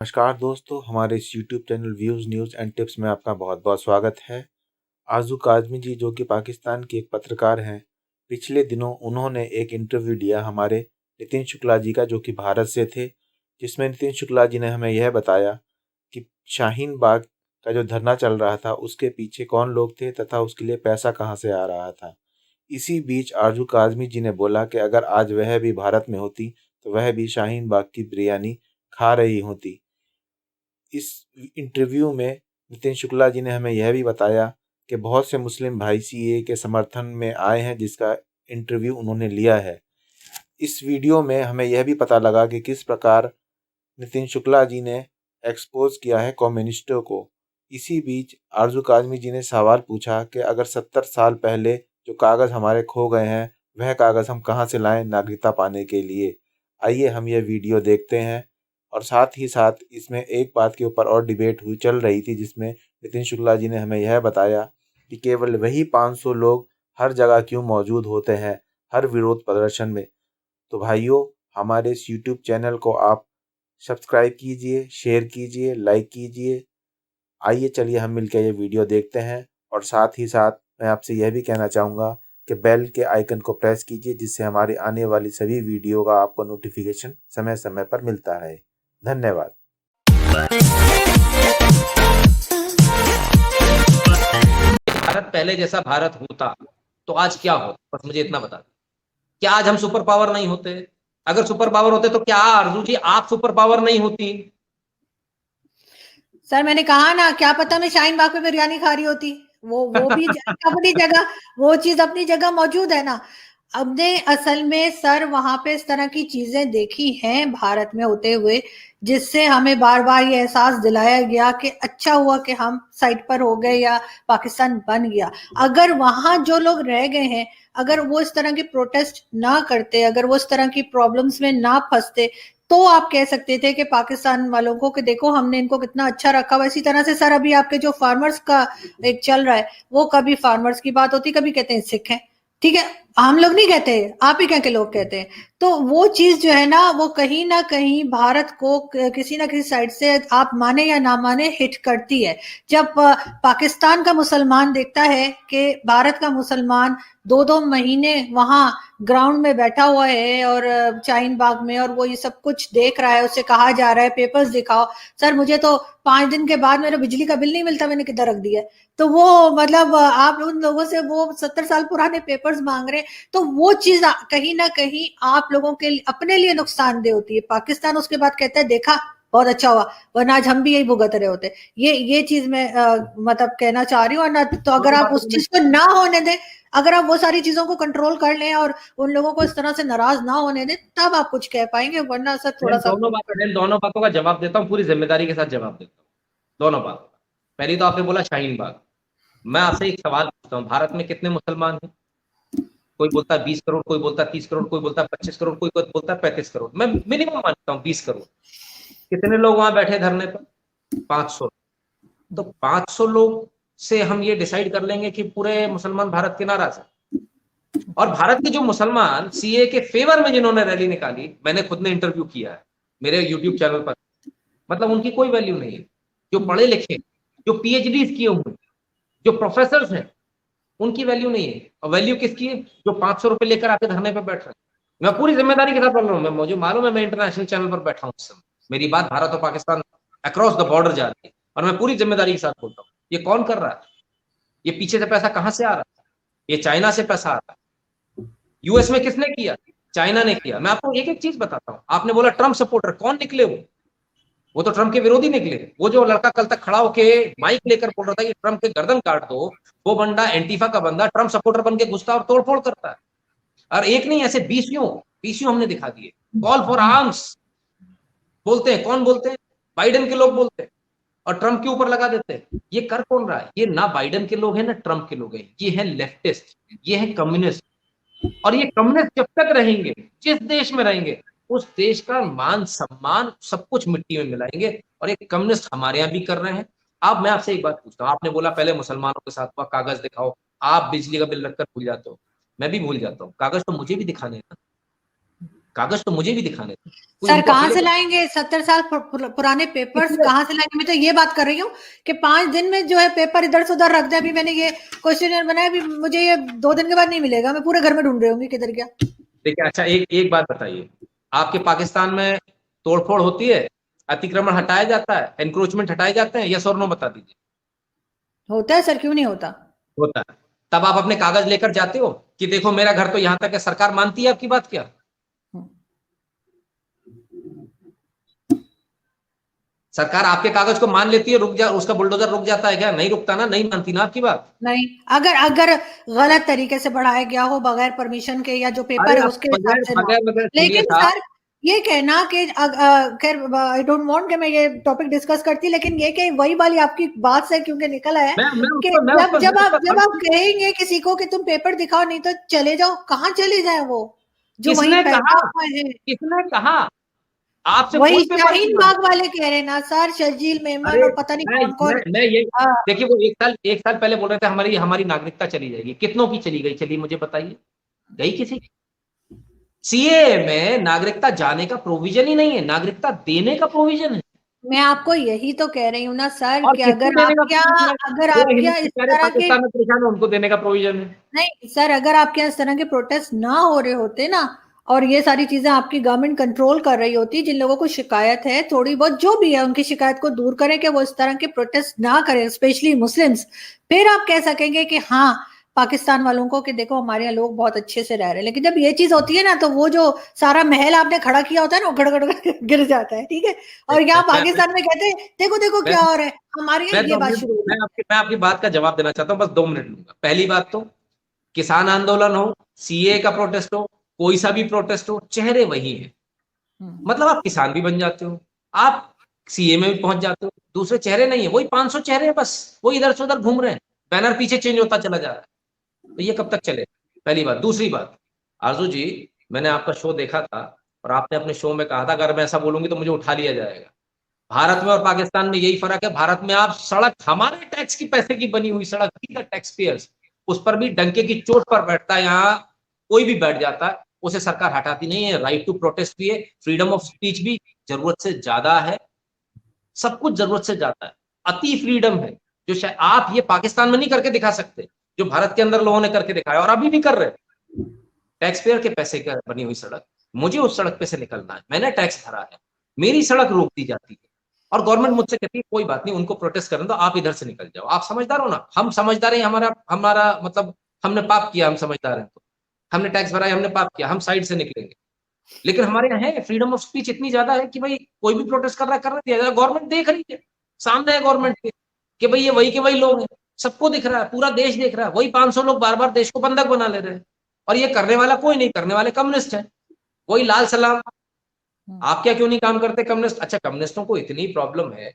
नमस्कार दोस्तों, हमारे इस YouTube channel views news and tips में आपका बहुत बहुत स्वागत है। आज़ू काज़मी जी जो कि पाकिस्तान के एक पत्रकार हैं, पिछले दिनों उन्होंने एक इंटरव्यू लिया हमारे नितिन शुक्ला जी का, जो कि भारत से थे, जिसमें नितिन शुक्ला जी ने हमें यह बताया कि शाहीन बाग का जो धरना चल रहा था उसके पीछे कौन लोग थे तथा उसके लिए पैसा कहाँ से आ रहा था। इसी बीच आरजू काज़मी जी ने बोला कि अगर आज वह भी भारत में होती तो वह भी शाहीन बाग की बिरयानी खा रही होती। इस इंटरव्यू में नितिन शुक्ला जी ने हमें यह भी बताया कि बहुत से मुस्लिम भाई सीएए के समर्थन में आए हैं, जिसका इंटरव्यू उन्होंने लिया है। इस वीडियो में हमें यह भी पता लगा कि किस प्रकार नितिन शुक्ला जी ने एक्सपोज किया है कम्युनिस्टों को। इसी बीच आरजू काज़मी जी ने सवाल पूछा कि अगर 70 साल पहले जो कागज़ हमारे खो गए हैं, वह कागज़ हम कहाँ से लाएं नागरिकता पाने के लिए। आइए हम यह वीडियो देखते हैं। और साथ ही साथ इसमें एक बात के ऊपर और डिबेट चल रही थी, जिसमें नितिन शुक्ला जी ने हमें यह बताया कि केवल वही 500 लोग हर जगह क्यों मौजूद होते हैं, हर विरोध प्रदर्शन में। तो भाइयों, हमारे इस यूट्यूब चैनल को आप सब्सक्राइब कीजिए, शेयर कीजिए, लाइक कीजिए। आइए चलिए हम मिलकर ये वीडियो देखते हैं। और साथ ही साथ मैं आपसे यह भी कहना चाहूँगा कि बेल के आइकन को प्रेस कीजिए, जिससे हमारी आने वाली सभी वीडियो का आपको नोटिफिकेशन समय समय पर मिलता रहे। धन्यवाद। भारत पहले जैसा भारत होता तो आज क्या होता, बस मुझे इतना बता दो। क्या आज हम सुपर पावर नहीं होते? अगर सुपर पावर होते तो क्या आरजू जी आप सुपर पावर नहीं होती? सर मैंने कहा ना, क्या पता मैं शाहीन बाग पे बिरयानी खा रही होती। वो भी अपनी जगह, वो चीज अपनी जगह मौजूद है ना। हमने असल में सर वहां पे इस तरह की चीजें देखी हैं भारत में होते हुए, जिससे हमें बार बार ये एहसास दिलाया गया कि अच्छा हुआ कि हम साइड पर हो गए या पाकिस्तान बन गया। अगर वहां जो लोग रह गए हैं, अगर वो इस तरह की प्रोटेस्ट ना करते, अगर वो इस तरह की प्रॉब्लम्स में ना फंसते, तो आप कह सकते थे कि पाकिस्तान वालों को कि देखो हमने इनको कितना अच्छा रखा हुआ। इसी तरह से सर अभी आपके जो फार्मर्स का एक चल रहा है, वो कभी फार्मर्स की बात होती, कभी कहते हैं सिख है। ठीक है, हम लोग नहीं कहते, आप ही कह के लोग कहते हैं। तो वो चीज जो है ना कहीं ना कहीं भारत को किसी ना किसी साइड से, आप माने या ना माने, हिट करती है। जब पाकिस्तान का मुसलमान देखता है कि भारत का मुसलमान 2-2 महीने वहां ग्राउंड में बैठा हुआ है और शाहीन बाग में, और वो ये सब कुछ देख रहा है, उससे कहा जा रहा है पेपर्स दिखाओ। सर मुझे तो 5 दिन के बाद मेरा बिजली का बिल नहीं मिलता, मैंने किधर रख दिया। तो वो मतलब आप उन लोगों से वो 70 साल पुराने पेपर्स मांग रहे हैं। तो वो चीज कहीं ना कहीं आप लोगों के अपने लिए नुकसानदेह होती है। पाकिस्तान उसके बाद कहता है देखा बहुत अच्छा हुआ, वरना आज हम भी यही भुगत रहे होते। ये चीज मैं मतलब कहना चाह रही हूँ। और ना तो अगर आप उस चीज को ना होने दें, अगर आप वो सारी चीजों को कंट्रोल कर लें और उन लोगों को इस तरह से नाराज ना होने दें, तब आप कुछ कह पाएंगे, वरना सर थोड़ा सा दोनों बातों का जवाब देता हूँ, पूरी जिम्मेदारी के साथ जवाब देता हूँ दोनों बातों का। पहली तो आपने बोला शाहीन बाग। मैं आपसे एक सवाल पूछता हूँ, भारत में कितने मुसलमान हैं? कोई बोलता है 20 करोड़, कोई बोलता है 30 करोड़, कोई बोलता है 25 करोड़, कोई बोलता है 35 करोड़। मैं मिनिमम मानता हूँ 20 करोड़। कितने लोग वहां बैठे धरने पर? 500। तो 500 लोग से हम ये डिसाइड कर लेंगे कि पूरे मुसलमान भारत के नाराज है। और भारत के जो मुसलमान सीए के फेवर में जिन्होंने रैली निकाली, मैंने खुद ने इंटरव्यू किया है मेरे यूट्यूब चैनल पर, मतलब उनकी कोई वैल्यू नहीं है। जो पढ़े लिखे, जो पीएचडी किए हुए, जो प्रोफेसर हैं, उनकी वैल्यू नहीं है। और वैल्यू किसकी है? जो 500 रुपए लेकर आके धरने पर बैठ रहे हैं। मैं पूरी जिम्मेदारी के साथ बोल रहा हूँ, मुझे मालूम है मैं इंटरनेशनल चैनल पर बैठा हूँ इस समय, मेरी बात भारत और पाकिस्तान अक्रॉस द बॉर्डर जा रही है, और मैं पूरी जिम्मेदारी के साथ बोलता हूँ। ये कौन कर रहा है? ये पीछे से पैसा कहां से आ रहा है? ये चाइना से पैसा आ रहा है। यूएस में किसने किया? चाइना ने किया। मैं आपको एक एक चीज बताता हूं। आपने बोला ट्रम्प सपोर्टर, कौन निकले वो तो ट्रम्प के विरोधी निकले। वो जो लड़का कल तक खड़ा होके माइक लेकर बोल रहा था कि ट्रम्प के गर्दन काट दो, वो बंदा एंटीफा का बंदा ट्रम्प सपोर्टर बन के घुसता और तोड़फोड़ करता है। और एक नहीं, ऐसे बीसियों हमने दिखा दिए। कॉल फॉर आर्म्स बोलते हैं, कौन बोलते हैं? बाइडेन के लोग बोलते हैं, और ट्रम्प के ऊपर लगा देते हैं। ये कर कौन रहा है? ये ना बाइडेन के लोग हैं ना ट्रम्प के लोग हैं, ये है लेफ्टिस्ट, ये है कम्युनिस्ट। और ये कम्युनिस्ट जब तक रहेंगे, जिस देश में रहेंगे, उस देश का मान सम्मान सब कुछ मिट्टी में मिलाएंगे। और एक कम्युनिस्ट हमारे यहाँ भी कर रहे हैं। अब मैं आपसे एक बात पूछता हूँ, आपने बोला पहले मुसलमानों के साथ हुआ, कागज दिखाओ। आप बिजली का बिल रखकर भूल जाते हो, मैं भी भूल जाता हूँ। कागज तो मुझे भी दिखाने हैं ना। कागज तो मुझे भी दिखाने थे। सर कहाँ से लाएंगे 70 साल पुराने पेपर्स कहाँ से लाएंगे? मैं तो ये बात कर रही हूँ कि 5 दिन में जो है पेपर इधर से उधर रख दे। अभी मैंने ये क्वेश्चन बनाया, अभी मुझे ये 2 दिन के बाद नहीं मिलेगा, मैं पूरे घर में ढूंढ रही हूँ किधर गया। देखिए, अच्छा एक बात बताइए, आपके पाकिस्तान में तोड़फोड़ होती है, अतिक्रमण हटाया जाता है, एनक्रोचमेंट हटाए जाते हैं, यस और नो बता दीजिए। होता है सर, क्यों नहीं होता? होता है। तब आप अपने कागज लेकर जाते हो कि देखो मेरा घर तो यहाँ तक है, सरकार मानती है आपकी बात? क्या सरकार आपके कागज को मान लेती है, रुक जा, उसका बुलडोजर रुक जाता है क्या? नहीं रुकता ना, नहीं मानती ना आपकी बात। नहीं, अगर गलत तरीके से बढ़ाया गया हो बगैर परमिशन के, या जो पेपर है उसके हिसाब से ना। लेकिन सर ये कहना कि खैर आई डोंट वांट कि मैं ये टॉपिक डिस्कस करती, लेकिन ये कि वही वाली आपकी बात से क्योंकि निकल आया कि जब आप कहेंगे किसी को कि तुम पेपर दिखाओ नहीं तो चले जाओ, कहाँ चले जाए वो जो वही पैदा हुआ है? किसने कहा? आपसे वही शाहीन बाग वाले कह रहे हैं ना सर, शर्जील मेमन और पता नहीं कौन कौन। देखिए, वो एक साल पहले बोल रहे थे हमारी नागरिकता चली जाएगी। कितनों की चली गई? चलिए मुझे बताइए, गई किसी? सीए में नागरिकता जाने का प्रोविजन ही नहीं है, नागरिकता देने का प्रोविजन है। मैं आपको यही तो कह रही हूँ ना सर कि अगर आपके इस तरह के उनको देने का प्रोविजन है। नहीं सर, अगर आपके इस तरह के प्रोटेस्ट ना हो रहे होते ना, और ये सारी चीजें आपकी गवर्नमेंट कंट्रोल कर रही होती, जिन लोगों को शिकायत है थोड़ी बहुत जो भी है उनकी शिकायत को दूर करें कि वो इस तरह के प्रोटेस्ट ना करें, स्पेशली मुस्लिम्स, फिर आप कह सकेंगे कि हाँ पाकिस्तान वालों को कि देखो हमारे यहाँ लोग बहुत अच्छे से रह रहे हैं। लेकिन जब ये चीज होती है ना, तो वो जो सारा महल आपने खड़ा किया होता है ना, गड़ गड़ गिर जाता है। ठीक है, और यहाँ पाकिस्तान में कहते हैं देखो देखो क्या हो रहा है, हमारे यहाँ ये बात शुरू। मैं आपकी बात का जवाब देना चाहता हूँ, बस 2 मिनट लूंगा। पहली बात तो किसान आंदोलन हो, सीए का प्रोटेस्ट हो, कोई सा भी प्रोटेस्ट हो, चेहरे वही है। मतलब आप किसान भी बन जाते हो, आप सीए में भी पहुंच जाते हो, दूसरे चेहरे नहीं है, वही 500 चेहरे हैं बस, वो इधर से उधर घूम रहे हैं, बैनर पीछे चेंज होता चला जा रहा है। तो ये कब तक चले? पहली बात। दूसरी बात, आरजू जी, मैंने आपका शो देखा था और आपने अपने शो में कहा था अगर मैं ऐसा बोलूंगी तो मुझे उठा लिया जाएगा। भारत में और पाकिस्तान में यही फर्क है, भारत में आप सड़क हमारे टैक्स की पैसे की बनी हुई सड़क, टैक्स पेयर्स, उस पर भी डंके की चोट पर बैठता है, यहाँ कोई भी बैठ जाता है, उसे सरकार हटाती नहीं है। राइट टू प्रोटेस्ट भी है, फ्रीडम ऑफ स्पीच भी जरूरत से ज्यादा है, सब कुछ जरूरत से ज्यादा है, अति फ्रीडम है, जो शायद आप ये पाकिस्तान में नहीं करके दिखा सकते, जो भारत के अंदर लोगों ने करके दिखाया और अभी भी कर रहे हैं। टैक्स पेयर के पैसे का बनी हुई सड़क, मुझे उस सड़क पे से निकलना है, मैंने टैक्स भरा है, मेरी सड़क रोक दी जाती है और गवर्नमेंट मुझसे कहती है कोई बात नहीं, उनको प्रोटेस्ट करने दो, आप इधर से निकल जाओ। आप समझदार हो ना? हम समझदार हैं, हमारा मतलब हमने पाप किया, हम समझदार हैं, तो हमने टैक्स भरा है, हमने पाप किया, हम साइड से निकलेंगे। लेकिन हमारे यहाँ है फ्रीडम ऑफ स्पीच इतनी ज्यादा है कि भाई कोई भी प्रोटेस्ट कर रहा है, करने दिया जाए। गवर्नमेंट देख रही है, सामने है गवर्नमेंट के कि भाई ये वही के वही लोग हैं, सबको दिख रहा है, पूरा देश देख रहा है, वही 500 लोग बार बार देश को बंधक बना ले रहे हैं, और ये करने वाला कोई नहीं, करने वाले कम्युनिस्ट है, वही लाल सलाम। आप क्या क्यों नहीं काम करते कम्युनिस्ट? अच्छा, कम्युनिस्टों को इतनी प्रॉब्लम है